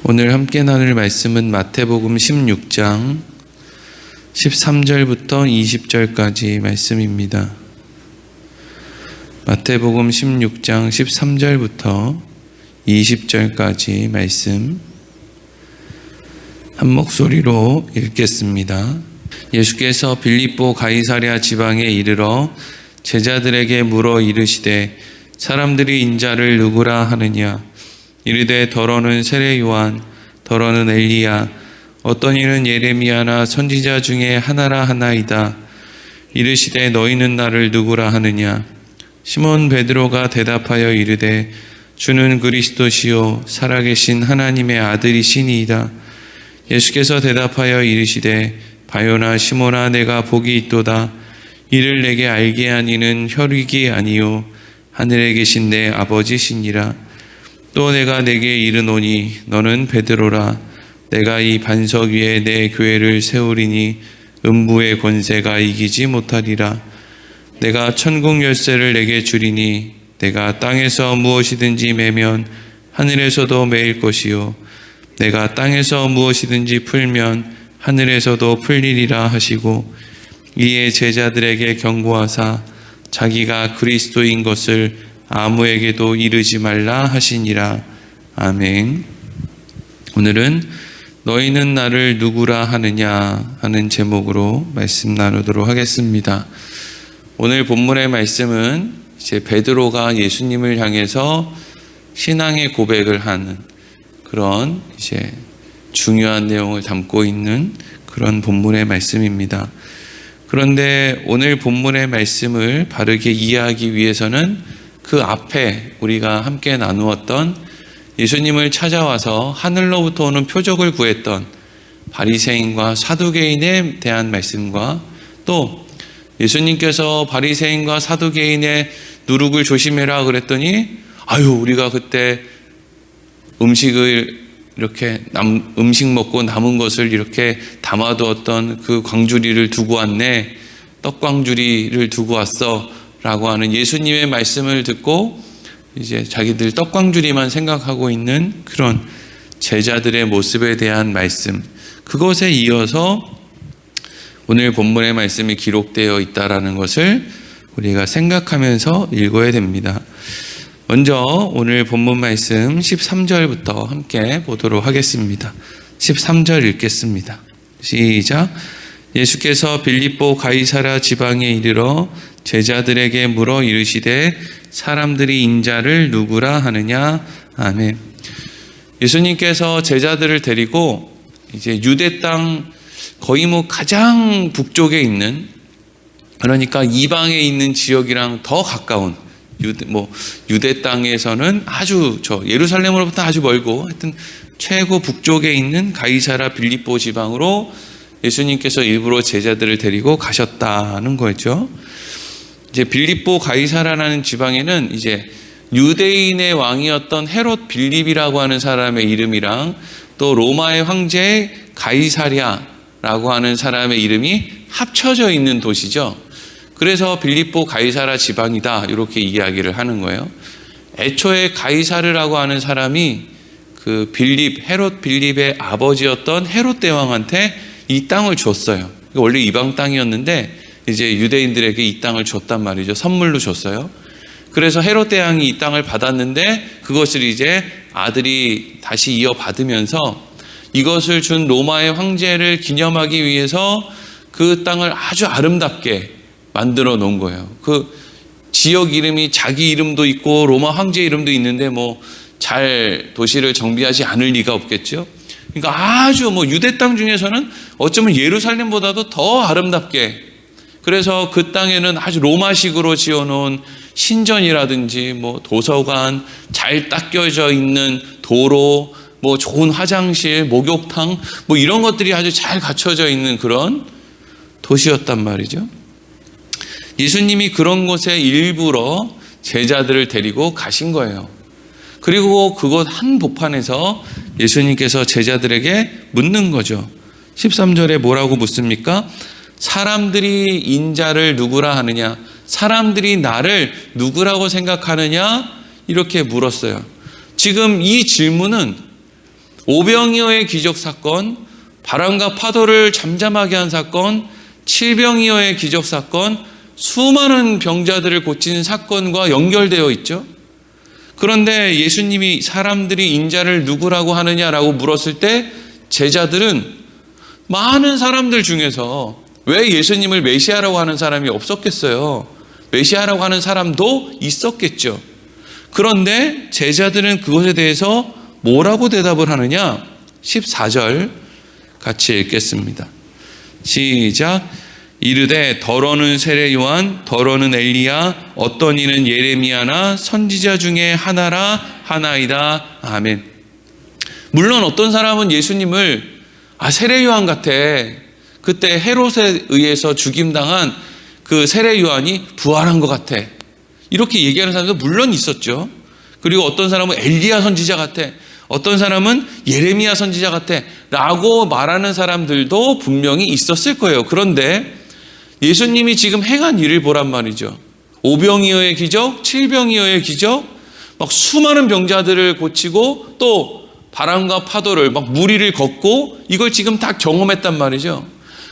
오늘 함께 나눌 말씀은 마태복음 16장 13절부터 20절까지 말씀입니다. 마태복음 16장 13절부터 20절까지 말씀 한 목소리로 읽겠습니다. 예수께서 빌립보 가이사랴 지방에 이르러 제자들에게 물어 이르시되 사람들이 인자를 누구라 하느냐? 이르되 더러는 세례 요한, 더러는 엘리야, 어떤 이는 예레미야나 선지자 중에 하나라 하나이다. 이르시되 너희는 나를 누구라 하느냐? 시몬 베드로가 대답하여 이르되 주는 그리스도시요 살아계신 하나님의 아들이시니이다. 예수께서 대답하여 이르시되 바요나 시몬아 내가 복이 있도다. 이를 내게 알게 하니는 혈육이 아니요 하늘에 계신 내 아버지시니라. 또 내가 내게 이르노니 너는 베드로라. 내가 이 반석 위에 내 교회를 세우리니 음부의 권세가 이기지 못하리라. 내가 천국 열쇠를 내게 주리니 내가 땅에서 무엇이든지 매면 하늘에서도 매일 것이요 내가 땅에서 무엇이든지 풀면 하늘에서도 풀리리라 하시고 이에 제자들에게 경고하사 자기가 그리스도인 것을 아무에게도 이르지 말라 하시니라. 아멘. 오늘은 너희는 나를 누구라 하느냐 하는 제목으로 말씀 나누도록 하겠습니다. 오늘 본문의 말씀은 이제 베드로가 예수님을 향해서 신앙의 고백을 하는 그런 이제 중요한 내용을 담고 있는 그런 본문의 말씀입니다. 그런데 오늘 본문의 말씀을 바르게 이해하기 위해서는 그 앞에 우리가 함께 나누었던 예수님을 찾아와서 하늘로부터 오는 표적을 구했던 바리새인과 사두개인에 대한 말씀과 또 예수님께서 바리새인과 사두개인의 누룩을 조심해라 그랬더니 우리가 그때 음식을 이렇게 음식 먹고 남은 것을 이렇게 담아두었던 그 광주리를 두고 왔네. 떡광주리를 두고 왔어. 라고 하는 예수님의 말씀을 듣고 이제 자기들 떡광주리만 생각하고 있는 그런 제자들의 모습에 대한 말씀, 그것에 이어서 오늘 본문의 말씀이 기록되어 있다라는 것을 우리가 생각하면서 읽어야 됩니다. 먼저 오늘 본문 말씀 13절부터 함께 보도록 하겠습니다. 13절 읽겠습니다. 시작. 예수께서 빌립보 가이사랴 지방에 이르러 제자들에게 물어 이르시되 사람들이 인자를 누구라 하느냐? 아멘. 예수님께서 제자들을 데리고 이제 유대 땅 거의 가장 북쪽에 있는, 그러니까 이방에 있는 지역이랑 더 가까운 유대 땅에서는 아주 예루살렘으로부터 아주 멀고 하여튼 최고 북쪽에 있는 가이사랴 빌립보 지방으로 예수님께서 일부러 제자들을 데리고 가셨다는 거죠. 이제 빌립보 가이사랴라는 지방에는 이제 유대인의 왕이었던 헤롯 빌립이라고 하는 사람의 이름이랑 또 로마의 황제 가이사랴라고 하는 사람의 이름이 합쳐져 있는 도시죠. 그래서 빌립보 가이사랴 지방이다 이렇게 이야기를 하는 거예요. 애초에 가이사르라고 하는 사람이 그 헤롯 빌립의 아버지였던 헤롯 대왕한테 이 땅을 줬어요. 원래 이방 땅이었는데 이제 유대인들에게 이 땅을 줬단 말이죠. 선물로 줬어요. 그래서 헤롯 대왕이 이 땅을 받았는데 그것을 이제 아들이 다시 이어받으면서 이것을 준 로마의 황제를 기념하기 위해서 그 땅을 아주 아름답게 만들어 놓은 거예요. 그 지역 이름이 자기 이름도 있고 로마 황제 이름도 있는데 잘 도시를 정비하지 않을 리가 없겠죠. 그러니까 아주 유대 땅 중에서는 어쩌면 예루살렘보다도 더 아름답게, 그래서 그 땅에는 아주 로마식으로 지어놓은 신전이라든지 도서관, 잘 닦여져 있는 도로, 좋은 화장실, 목욕탕 이런 것들이 아주 잘 갖춰져 있는 그런 도시였단 말이죠. 예수님이 그런 곳에 일부러 제자들을 데리고 가신 거예요. 그리고 그곳 한복판에서 예수님께서 제자들에게 묻는 거죠. 13절에 뭐라고 묻습니까? 사람들이 인자를 누구라 하느냐? 사람들이 나를 누구라고 생각하느냐? 이렇게 물었어요. 지금 이 질문은 오병이어의 기적 사건, 바람과 파도를 잠잠하게 한 사건, 칠병이어의 기적 사건, 수많은 병자들을 고치는 사건과 연결되어 있죠. 그런데 예수님이 사람들이 인자를 누구라고 하느냐라고 물었을 때 제자들은 많은 사람들 중에서 왜 예수님을 메시아라고 하는 사람이 없었겠어요? 메시아라고 하는 사람도 있었겠죠. 그런데 제자들은 그것에 대해서 뭐라고 대답을 하느냐? 14절 같이 읽겠습니다. 시작. 이르되 더러는 세례 요한, 더러는 엘리야, 어떤 이는 예레미야나 선지자 중에 하나라 하나이다. 아멘. 물론 어떤 사람은 예수님을 세례 요한 같아. 그때 헤롯에 의해서 죽임당한 그 세례 요한이 부활한 것 같아. 이렇게 얘기하는 사람도 물론 있었죠. 그리고 어떤 사람은 엘리야 선지자 같아. 어떤 사람은 예레미야 선지자 같아. 라고 말하는 사람들도 분명히 있었을 거예요. 그런데 예수님이 지금 행한 일을 보란 말이죠. 오병이어의 기적, 칠병이어의 기적, 막 수많은 병자들을 고치고 또 바람과 파도를 막 무리를 걷고 이걸 지금 다 경험했단 말이죠.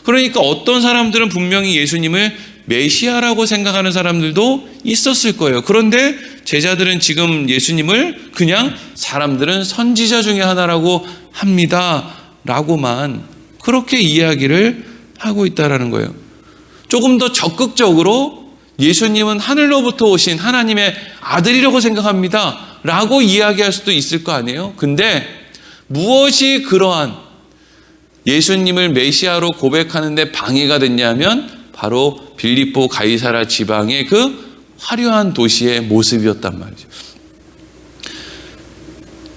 그러니까 어떤 사람들은 분명히 예수님을 메시아라고 생각하는 사람들도 있었을 거예요. 그런데 제자들은 지금 예수님을 그냥 사람들은 선지자 중에 하나라고 합니다. 라고만 그렇게 이야기를 하고 있다는 거예요. 조금 더 적극적으로 예수님은 하늘로부터 오신 하나님의 아들이라고 생각합니다. 라고 이야기할 수도 있을 거 아니에요. 근데 무엇이 그러한 예수님을 메시아로 고백하는 데 방해가 됐냐면 바로 빌립보 가이사라 지방의 그 화려한 도시의 모습이었단 말이죠.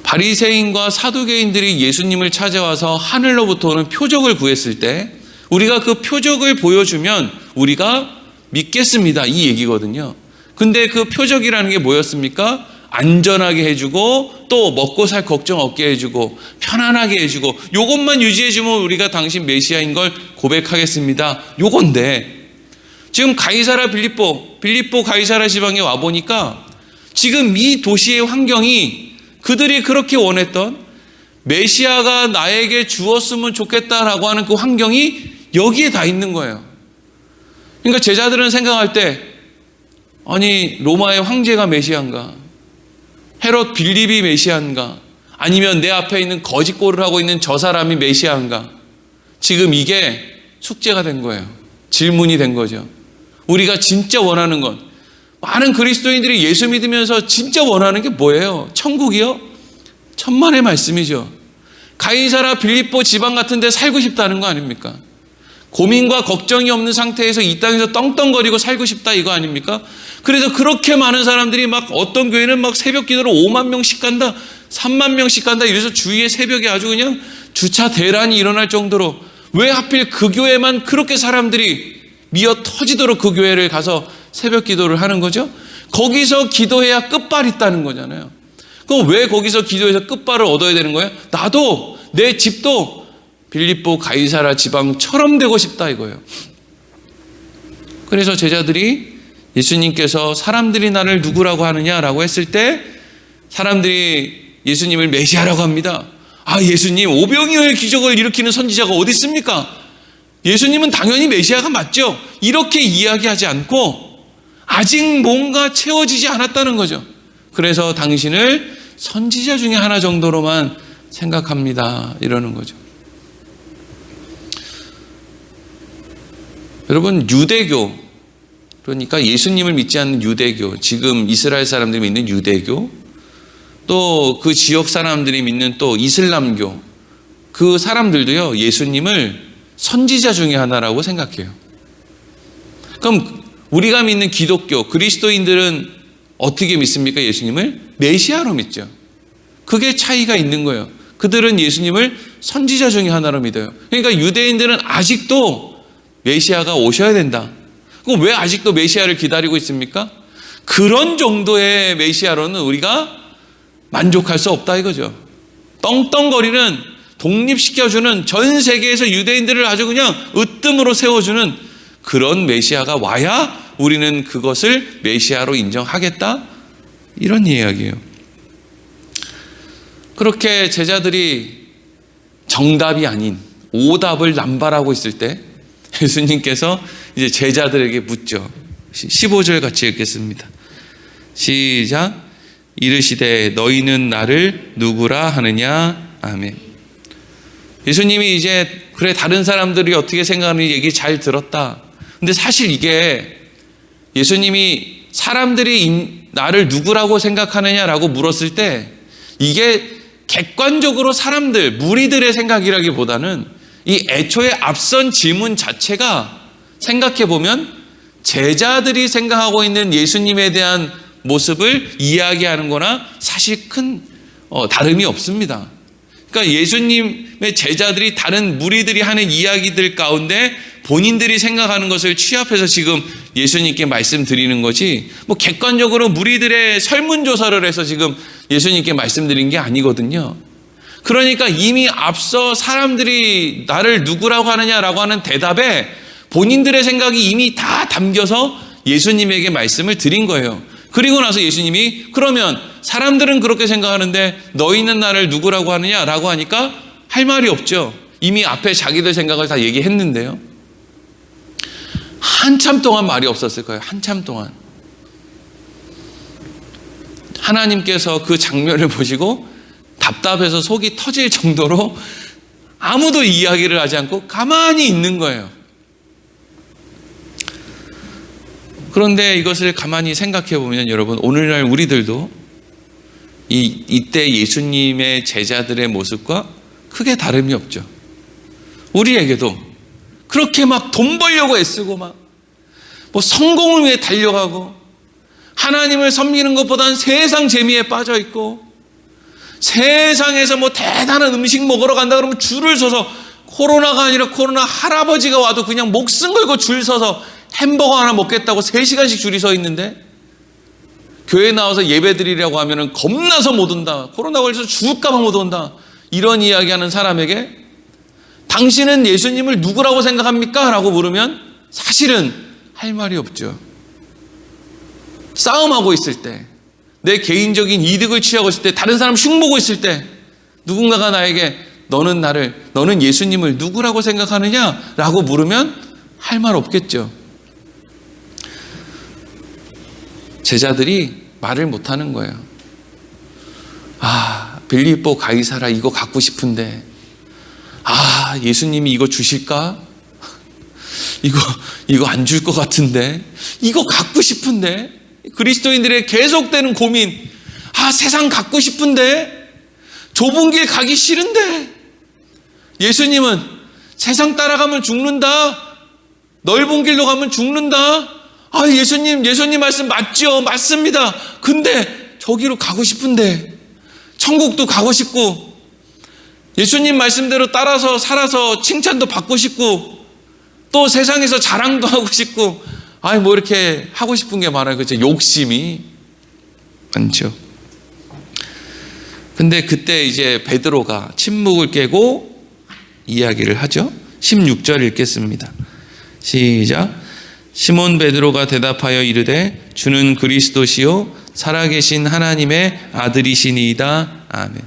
바리새인과 사두개인들이 예수님을 찾아와서 하늘로부터 오는 표적을 구했을 때 우리가 그 표적을 보여주면 우리가 믿겠습니다. 이 얘기거든요. 근데 그 표적이라는 게 뭐였습니까? 안전하게 해주고 또 먹고 살 걱정 없게 해주고 편안하게 해주고 요것만 유지해주면 우리가 당신 메시아인 걸 고백하겠습니다. 요건데 지금 빌립보 가이사라 지방에 와보니까 지금 이 도시의 환경이 그들이 그렇게 원했던 메시아가 나에게 주었으면 좋겠다라고 하는 그 환경이 여기에 다 있는 거예요. 그러니까 제자들은 생각할 때 아니 로마의 황제가 메시아인가? 헤롯 빌립이 메시아인가? 아니면 내 앞에 있는 거짓골을 하고 있는 저 사람이 메시아인가? 지금 이게 숙제가 된 거예요. 질문이 된 거죠. 우리가 진짜 원하는 건 많은 그리스도인들이 예수 믿으면서 진짜 원하는 게 뭐예요? 천국이요? 천만의 말씀이죠. 가이사라 빌립보 지방 같은 데 살고 싶다는 거 아닙니까? 고민과 걱정이 없는 상태에서 이 땅에서 떵떵거리고 살고 싶다 이거 아닙니까? 그래서 그렇게 많은 사람들이 막 어떤 교회는 막 새벽 기도로 5만 명씩 간다, 3만 명씩 간다 이래서 주위에 새벽에 아주 그냥 주차 대란이 일어날 정도로 왜 하필 그 교회만 그렇게 사람들이 미어 터지도록 그 교회를 가서 새벽 기도를 하는 거죠? 거기서 기도해야 끝발이 있다는 거잖아요. 그럼 왜 거기서 기도해서 끝발을 얻어야 되는 거예요? 나도 내 집도 빌립보 가이사라 지방처럼 되고 싶다 이거예요. 그래서 제자들이 예수님께서 사람들이 나를 누구라고 하느냐라고 했을 때 사람들이 예수님을 메시아라고 합니다. 예수님 오병이어의 기적을 일으키는 선지자가 어디 있습니까? 예수님은 당연히 메시아가 맞죠. 이렇게 이야기하지 않고 아직 뭔가 채워지지 않았다는 거죠. 그래서 당신을 선지자 중에 하나 정도로만 생각합니다. 이러는 거죠. 여러분 유대교 그러니까 예수님을 믿지 않는 유대교 지금 이스라엘 사람들이 믿는 유대교 또 그 지역 사람들이 믿는 또 이슬람교 그 사람들도요 예수님을 선지자 중에 하나라고 생각해요. 그럼 우리가 믿는 기독교 그리스도인들은 어떻게 믿습니까? 예수님을 메시아로 믿죠. 그게 차이가 있는 거예요. 그들은 예수님을 선지자 중에 하나로 믿어요. 그러니까 유대인들은 아직도 메시아가 오셔야 된다. 그럼 왜 아직도 메시아를 기다리고 있습니까? 그런 정도의 메시아로는 우리가 만족할 수 없다 이거죠. 떵떵거리는 독립시켜주는 전 세계에서 유대인들을 아주 그냥 으뜸으로 세워주는 그런 메시아가 와야 우리는 그것을 메시아로 인정하겠다 이런 이야기예요. 그렇게 제자들이 정답이 아닌 오답을 남발하고 있을 때 예수님께서 이제 제자들에게 묻죠. 15절 같이 읽겠습니다. 시작. 이르시되 너희는 나를 누구라 하느냐. 아멘. 예수님이 이제 그래 다른 사람들이 어떻게 생각하는지 얘기 잘 들었다. 근데 사실 이게 예수님이 사람들이 나를 누구라고 생각하느냐라고 물었을 때 이게 객관적으로 사람들, 무리들의 생각이라기보다는 이 애초에 앞선 질문 자체가 생각해보면 제자들이 생각하고 있는 예수님에 대한 모습을 이야기하는 거나 사실 큰 다름이 없습니다. 그러니까 예수님의 제자들이 다른 무리들이 하는 이야기들 가운데 본인들이 생각하는 것을 취합해서 지금 예수님께 말씀드리는 거지, 뭐 객관적으로 무리들의 설문조사를 해서 지금 예수님께 말씀드린 게 아니거든요. 그러니까 이미 앞서 사람들이 나를 누구라고 하느냐라고 하는 대답에 본인들의 생각이 이미 다 담겨서 예수님에게 말씀을 드린 거예요. 그리고 나서 예수님이 그러면 사람들은 그렇게 생각하는데 너희는 나를 누구라고 하느냐라고 하니까 할 말이 없죠. 이미 앞에 자기들 생각을 다 얘기했는데요. 한참 동안 말이 없었을 거예요. 한참 동안. 하나님께서 그 장면을 보시고 답답해서 속이 터질 정도로 아무도 이야기를 하지 않고 가만히 있는 거예요. 그런데 이것을 가만히 생각해 보면 여러분, 오늘날 우리들도 이때 예수님의 제자들의 모습과 크게 다름이 없죠. 우리에게도 그렇게 막 돈 벌려고 애쓰고 막 뭐 성공을 위해 달려가고 하나님을 섬기는 것보다는 세상 재미에 빠져 있고 세상에서 뭐 대단한 음식 먹으러 간다 그러면 줄을 서서, 코로나가 아니라 코로나 할아버지가 와도 그냥 목숨 걸고 줄 서서 햄버거 하나 먹겠다고 3시간씩 줄이 서 있는데 교회 나와서 예배 드리려고 하면은 겁나서 못 온다. 코로나 걸려서 죽을까 봐 못 온다. 이런 이야기하는 사람에게 당신은 예수님을 누구라고 생각합니까? 라고 물으면 사실은 할 말이 없죠. 싸움하고 있을 때, 내 개인적인 이득을 취하고 있을 때, 다른 사람 흉보고 있을 때 누군가가 나에게 너는 예수님을 누구라고 생각하느냐? 라고 물으면 할 말 없겠죠. 제자들이 말을 못하는 거예요. 빌립보 가이사라 이거 갖고 싶은데, 예수님이 이거 주실까? 이거 안 줄 것 같은데, 이거 갖고 싶은데, 그리스도인들의 계속되는 고민, 세상 갖고 싶은데, 좁은 길 가기 싫은데, 예수님은 세상 따라가면 죽는다, 넓은 길로 가면 죽는다, 예수님 말씀 맞죠? 맞습니다. 근데 저기로 가고 싶은데, 천국도 가고 싶고, 예수님 말씀대로 따라서 살아서 칭찬도 받고 싶고, 또 세상에서 자랑도 하고 싶고, 뭐 이렇게 하고 싶은 게 많아요. 그렇죠? 욕심이 많죠. 근데 그때 이제 베드로가 침묵을 깨고 이야기를 하죠. 16절 읽겠습니다. 시작. 시몬 베드로가 대답하여 이르되 주는 그리스도시요 살아계신 하나님의 아들이시니이다. 아멘.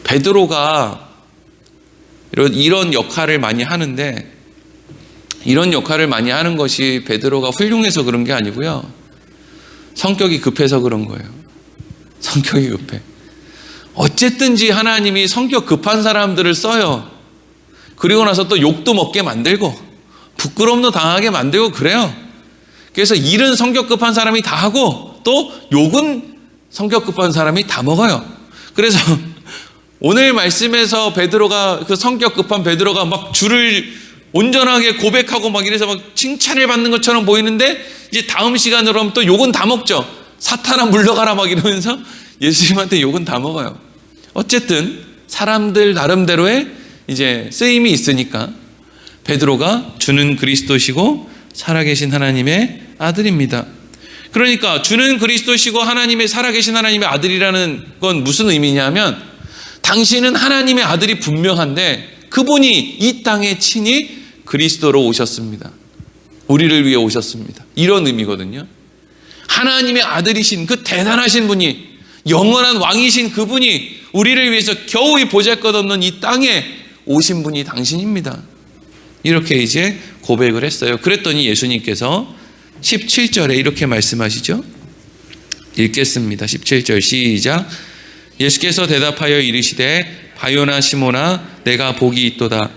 베드로가 이런 역할을 많이 하는데, 이런 역할을 많이 하는 것이 베드로가 훌륭해서 그런 게 아니고요. 성격이 급해서 그런 거예요. 성격이 급해. 어쨌든지 하나님이 성격 급한 사람들을 써요. 그리고 나서 또 욕도 먹게 만들고 부끄러움도 당하게 만들고 그래요. 그래서 일은 성격 급한 사람이 다 하고 또 욕은 성격 급한 사람이 다 먹어요. 그래서 오늘 말씀에서 베드로가, 그 성격 급한 베드로가 막 주를 온전하게 고백하고 막 이래서 막 칭찬을 받는 것처럼 보이는데, 이제 다음 시간으로 하면 또 욕은 다 먹죠. 사탄아 물러가라 막 이러면서 예수님한테 욕은 다 먹어요. 어쨌든 사람들 나름대로의 이제 쓰임이 있으니까 베드로가 주는 그리스도시고 살아계신 하나님의 아들입니다. 그러니까 주는 그리스도시고 하나님의 살아계신 하나님의 아들이라는 건 무슨 의미냐면, 당신은 하나님의 아들이 분명한데 그분이 이 땅에 친히 그리스도로 오셨습니다. 우리를 위해 오셨습니다. 이런 의미거든요. 하나님의 아들이신 그 대단하신 분이, 영원한 왕이신 그분이 우리를 위해서 겨우 보잘것없는 이 땅에 오신 분이 당신입니다. 이렇게 이제 고백을 했어요. 그랬더니 예수님께서 17절에 이렇게 말씀하시죠. 읽겠습니다. 17절 시작. 예수께서 대답하여 이르시되 바요나 시모나 내가 복이 있도다.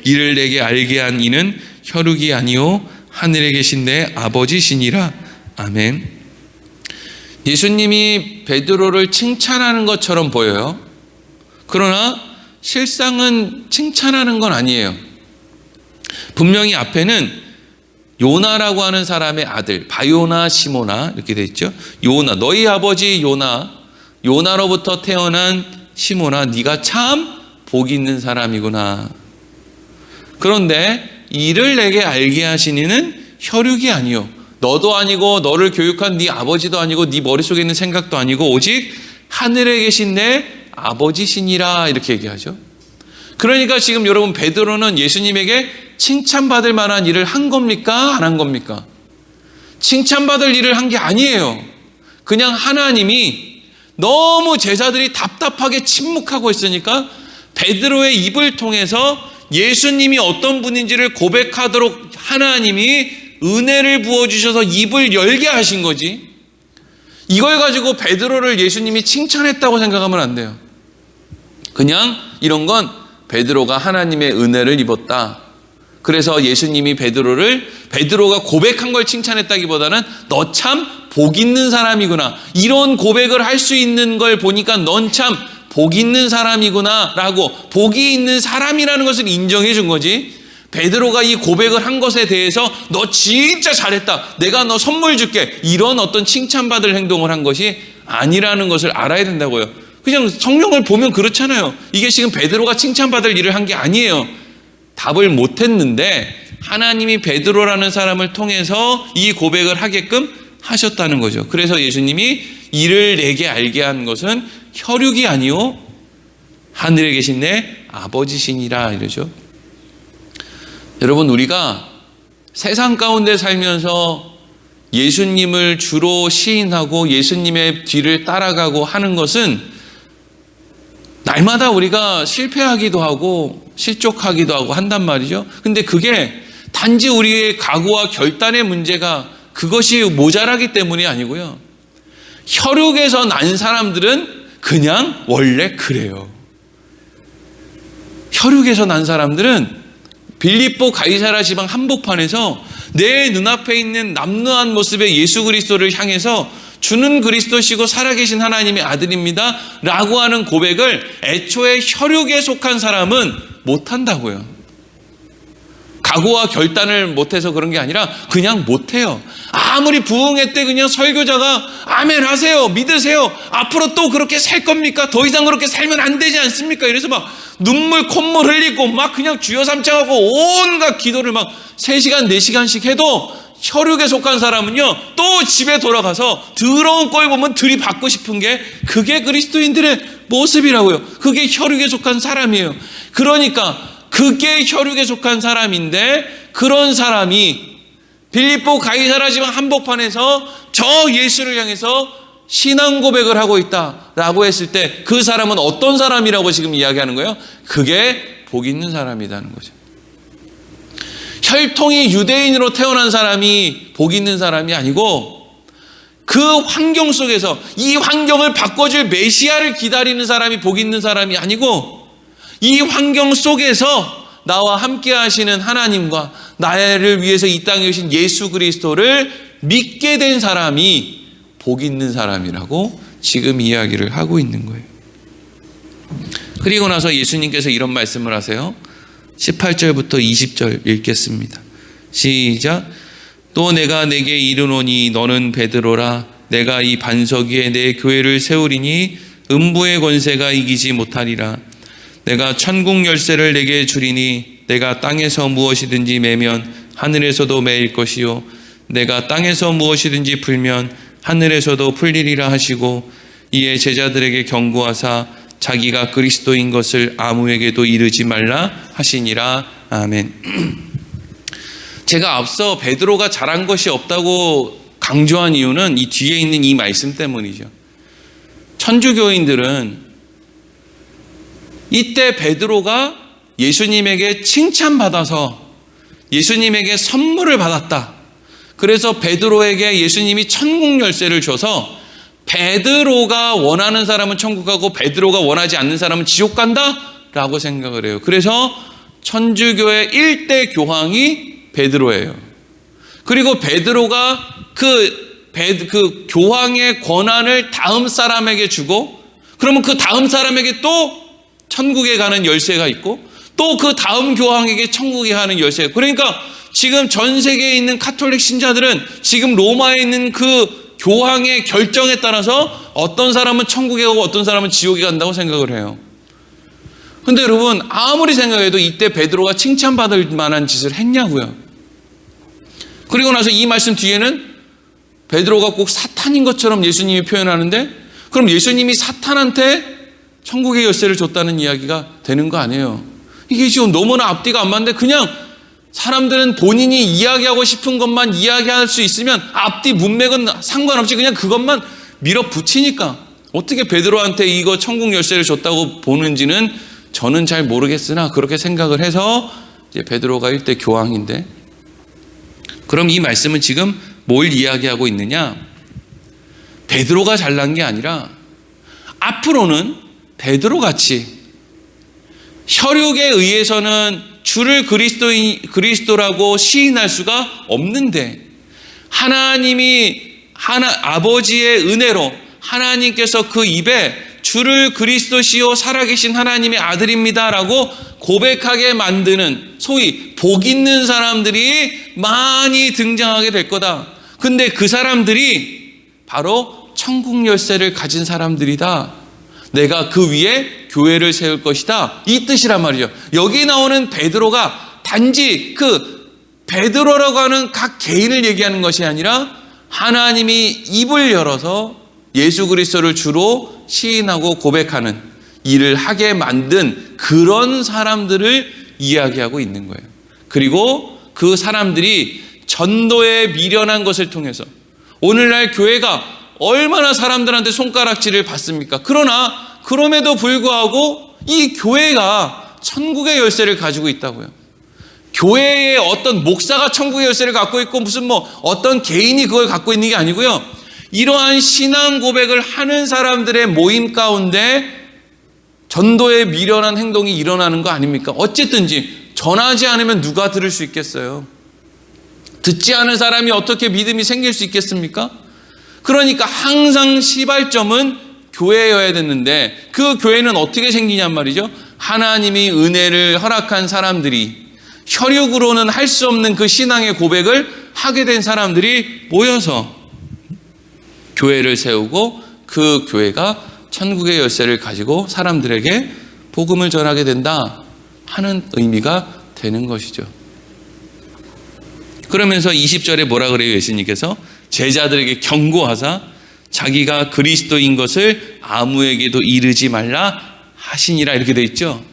이를 내게 알게 한 이는 혈육이 아니요 하늘에 계신 내 아버지시니라. 아멘. 예수님이 베드로를 칭찬하는 것처럼 보여요. 그러나 실상은 칭찬하는 건 아니에요. 분명히 앞에는 요나라고 하는 사람의 아들 바요나 시모나 이렇게 돼 있죠. 요나, 너희 아버지 요나로부터 태어난 시모나, 네가 참 복 있는 사람이구나. 그런데 이를 내게 알게 하신 이는 혈육이 아니요, 너도 아니고 너를 교육한 네 아버지도 아니고 네 머릿속에 있는 생각도 아니고 오직 하늘에 계신 내 아버지시니라. 이렇게 얘기하죠. 그러니까 지금 여러분, 베드로는 예수님에게 칭찬받을 만한 일을 한 겁니까? 안 한 겁니까? 칭찬받을 일을 한 게 아니에요. 그냥 하나님이 너무 제자들이 답답하게 침묵하고 있으니까 베드로의 입을 통해서 예수님이 어떤 분인지를 고백하도록 하나님이 은혜를 부어주셔서 입을 열게 하신 거지, 이걸 가지고 베드로를 예수님이 칭찬했다고 생각하면 안 돼요. 그냥 이런 건 베드로가 하나님의 은혜를 입었다. 그래서 예수님이 베드로가 고백한 걸 칭찬했다기보다는 너 참 복 있는 사람이구나, 이런 고백을 할 수 있는 걸 보니까 넌 참 복 있는 사람이구나 라고, 복이 있는 사람이라는 것을 인정해 준 거지, 베드로가 이 고백을 한 것에 대해서 너 진짜 잘했다, 내가 너 선물 줄게, 이런 어떤 칭찬받을 행동을 한 것이 아니라는 것을 알아야 된다고요. 그냥 성경을 보면 그렇잖아요. 이게 지금 베드로가 칭찬받을 일을 한 게 아니에요. 답을 못했는데 하나님이 베드로라는 사람을 통해서 이 고백을 하게끔 하셨다는 거죠. 그래서 예수님이 이를 내게 알게 한 것은 혈육이 아니요 하늘에 계신 내 아버지시니라 이러죠. 여러분, 우리가 세상 가운데 살면서 예수님을 주로 시인하고 예수님의 뒤를 따라가고 하는 것은 날마다 우리가 실패하기도 하고 실족하기도 하고 한단 말이죠. 근데 그게 단지 우리의 각오와 결단의 문제가, 그것이 모자라기 때문이 아니고요. 혈육에서 난 사람들은 그냥 원래 그래요. 혈육에서 난 사람들은 빌립보 가이사랴 지방 한복판에서 내 눈앞에 있는 남루한 모습의 예수 그리스도를 향해서 주는 그리스도시고 살아계신 하나님의 아들입니다 라고 하는 고백을 애초에 혈육에 속한 사람은 못한다고요. 각오와 결단을 못해서 그런 게 아니라 그냥 못해요. 아무리 부흥회 때 그냥 설교자가 아멘 하세요, 믿으세요, 앞으로 또 그렇게 살 겁니까? 더 이상 그렇게 살면 안 되지 않습니까? 이래서 막 눈물 콧물 흘리고 막 그냥 주여 삼창하고 온갖 기도를 막 3시간 4시간씩 해도 혈육에 속한 사람은요, 또 집에 돌아가서 더러운 꼴 보면 들이받고 싶은 게 그게 그리스도인들의 모습이라고요. 그게 혈육에 속한 사람이에요. 그러니까 그게 혈육에 속한 사람인데, 그런 사람이 빌립보 가이사랴 지방 한복판에서 저 예수를 향해서 신앙 고백을 하고 있다라고 했을 때 그 사람은 어떤 사람이라고 지금 이야기하는 거예요? 그게 복 있는 사람이라는 거죠. 혈통이 유대인으로 태어난 사람이 복 있는 사람이 아니고, 그 환경 속에서 이 환경을 바꿔줄 메시아를 기다리는 사람이 복 있는 사람이 아니고, 이 환경 속에서 나와 함께 하시는 하나님과 나를 위해서 이 땅에 오신 예수 그리스도를 믿게 된 사람이 복 있는 사람이라고 지금 이야기를 하고 있는 거예요. 그리고 나서 예수님께서 이런 말씀을 하세요. 18절부터 20절 읽겠습니다. 시작. 또 내가 내게 이르노니 너는 베드로라. 내가 이 반석 위에 내 교회를 세우리니 음부의 권세가 이기지 못하리라. 내가 천국 열쇠를 내게 주리니 내가 땅에서 무엇이든지 매면 하늘에서도 매일 것이요 내가 땅에서 무엇이든지 풀면 하늘에서도 풀리리라 하시고, 이에 제자들에게 경고하사 자기가 그리스도인 것을 아무에게도 이르지 말라 하시니라. 아멘. 제가 앞서 베드로가 잘한 것이 없다고 강조한 이유는 이 뒤에 있는 이 말씀 때문이죠. 천주교인들은 이때 베드로가 예수님에게 칭찬받아서 예수님에게 선물을 받았다. 그래서 베드로에게 예수님이 천국 열쇠를 줘서 베드로가 원하는 사람은 천국 가고 베드로가 원하지 않는 사람은 지옥 간다? 라고 생각을 해요. 그래서 천주교의 1대 교황이 베드로예요. 그리고 베드로가 그 교황의 권한을 다음 사람에게 주고, 그러면 그 다음 사람에게 또 천국에 가는 열쇠가 있고, 또 그 다음 교황에게 천국에 가는 열쇠가 있고, 그러니까 지금 전 세계에 있는 카톨릭 신자들은 지금 로마에 있는 그 교황의 결정에 따라서 어떤 사람은 천국에 가고 어떤 사람은 지옥에 간다고 생각을 해요. 근데 여러분, 아무리 생각해도 이때 베드로가 칭찬받을 만한 짓을 했냐고요. 그리고 나서 이 말씀 뒤에는 베드로가 꼭 사탄인 것처럼 예수님이 표현하는데, 그럼 예수님이 사탄한테 천국의 열쇠를 줬다는 이야기가 되는 거 아니에요. 이게 지금 너무나 앞뒤가 안 맞는데, 그냥 사람들은 본인이 이야기하고 싶은 것만 이야기할 수 있으면 앞뒤 문맥은 상관없이 그냥 그것만 밀어붙이니까 어떻게 베드로한테 이거 천국 열쇠를 줬다고 보는지는 저는 잘 모르겠으나 그렇게 생각을 해서 이제 베드로가 1대 교황인데, 그럼 이 말씀은 지금 뭘 이야기하고 있느냐? 베드로가 잘난 게 아니라 앞으로는 베드로같이 혈육에 의해서는 주를 그리스도라고 시인할 수가 없는데, 아버지의 은혜로 하나님께서 그 입에 주를 그리스도시요 살아계신 하나님의 아들입니다라고 고백하게 만드는, 소위 복 있는 사람들이 많이 등장하게 될 거다. 근데 그 사람들이 바로 천국 열쇠를 가진 사람들이다. 내가 그 위에 교회를 세울 것이다. 이 뜻이란 말이죠. 여기 나오는 베드로가 단지 그 베드로라고 하는 각 개인을 얘기하는 것이 아니라 하나님이 입을 열어서 예수 그리스도를 주로 시인하고 고백하는 일을 하게 만든 그런 사람들을 이야기하고 있는 거예요. 그리고 그 사람들이 전도에 미련한 것을 통해서 오늘날 교회가 얼마나 사람들한테 손가락질을 받습니까? 그러나 그럼에도 불구하고 이 교회가 천국의 열쇠를 가지고 있다고요. 교회의 어떤 목사가 천국의 열쇠를 갖고 있고 무슨 어떤 개인이 그걸 갖고 있는 게 아니고요. 이러한 신앙 고백을 하는 사람들의 모임 가운데 전도에 미련한 행동이 일어나는 거 아닙니까? 어쨌든지 전하지 않으면 누가 들을 수 있겠어요? 듣지 않은 사람이 어떻게 믿음이 생길 수 있겠습니까? 그러니까 항상 시발점은 교회여야 됐는데, 그 교회는 어떻게 생기냔 말이죠. 하나님이 은혜를 허락한 사람들이, 혈육으로는 할 수 없는 그 신앙의 고백을 하게 된 사람들이 모여서 교회를 세우고, 그 교회가 천국의 열쇠를 가지고 사람들에게 복음을 전하게 된다 하는 의미가 되는 것이죠. 그러면서 20절에 뭐라 그래요? 예수님께서 제자들에게 경고하사 자기가 그리스도인 것을 아무에게도 이르지 말라 하시니라, 이렇게 돼 있죠.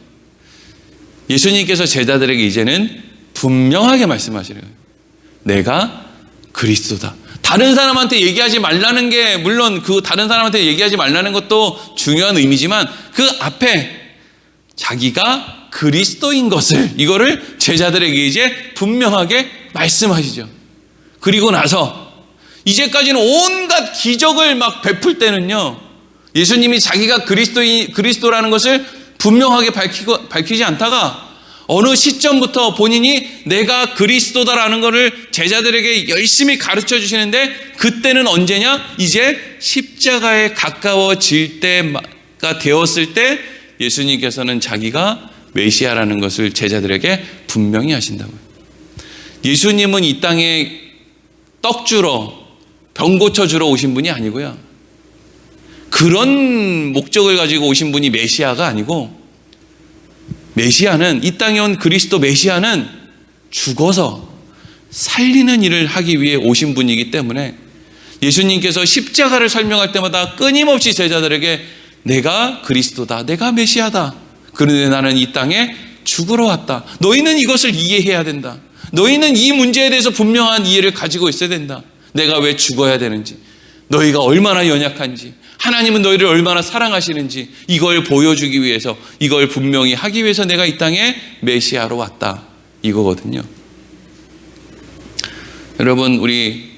예수님께서 제자들에게 이제는 분명하게 말씀하시는 거예요. 내가 그리스도다. 다른 사람한테 얘기하지 말라는 게, 물론 그 다른 사람한테 얘기하지 말라는 것도 중요한 의미지만, 그 앞에 자기가 그리스도인 것을, 이거를 제자들에게 이제 분명하게 말씀하시죠. 그리고 나서 이제까지는 온갖 기적을 막 베풀 때는요, 예수님이 자기가 그리스도라는 것을 분명하게 밝히지 않다가 어느 시점부터 본인이 내가 그리스도다라는 것을 제자들에게 열심히 가르쳐 주시는데, 그때는 언제냐? 이제 십자가에 가까워질 때가 되었을 때 예수님께서는 자기가 메시아라는 것을 제자들에게 분명히 하신다고요. 예수님은 이 땅에 떡 주러, 병 고쳐 주러 오신 분이 아니고요. 그런 목적을 가지고 오신 분이 메시아가 아니고, 메시아는, 이 땅에 온 그리스도 메시아는 죽어서 살리는 일을 하기 위해 오신 분이기 때문에 예수님께서 십자가를 설명할 때마다 끊임없이 제자들에게 내가 그리스도다, 내가 메시아다, 그런데 나는 이 땅에 죽으러 왔다, 너희는 이것을 이해해야 된다, 너희는 이 문제에 대해서 분명한 이해를 가지고 있어야 된다, 내가 왜 죽어야 되는지, 너희가 얼마나 연약한지, 하나님은 너희를 얼마나 사랑하시는지 이걸 보여주기 위해서, 이걸 분명히 하기 위해서 내가 이 땅에 메시아로 왔다, 이거거든요. 여러분, 우리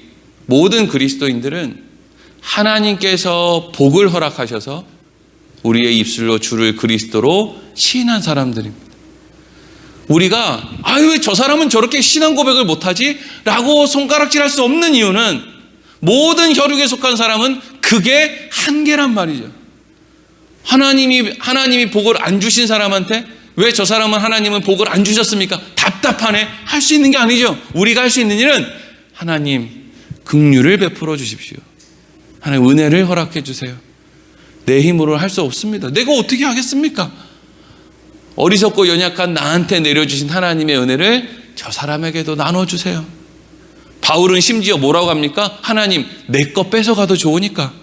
모든 그리스도인들은 하나님께서 복을 허락하셔서 우리의 입술로 주를 그리스도로 시인한 사람들입니다. 우리가 왜 저 사람은 저렇게 신앙 고백을 못하지? 라고 손가락질할 수 없는 이유는 모든 혈육에 속한 사람은 그게 한계란 말이죠. 하나님이 복을 안 주신 사람한테 왜 저 사람은 하나님은 복을 안 주셨습니까? 답답하네. 할 수 있는 게 아니죠. 우리가 할 수 있는 일은 하나님 긍휼을 베풀어 주십시오. 하나님 은혜를 허락해 주세요. 내 힘으로 할 수 없습니다. 내가 어떻게 하겠습니까? 어리석고 연약한 나한테 내려주신 하나님의 은혜를 저 사람에게도 나눠주세요. 바울은 심지어 뭐라고 합니까? 하나님 내 거 뺏어가도 좋으니까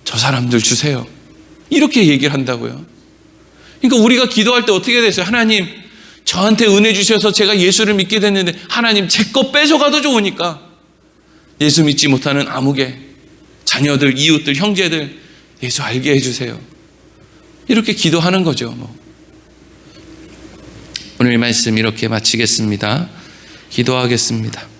저 사람들 주세요. 이렇게 얘기를 한다고요. 그러니까 우리가 기도할 때 어떻게 됐어요? 하나님 저한테 은혜 주셔서 제가 예수를 믿게 됐는데 하나님 제 거 뺏어가도 좋으니까 예수 믿지 못하는 아무개 자녀들, 이웃들, 형제들 예수 알게 해주세요. 이렇게 기도하는 거죠. 오늘 말씀 이렇게 마치겠습니다. 기도하겠습니다.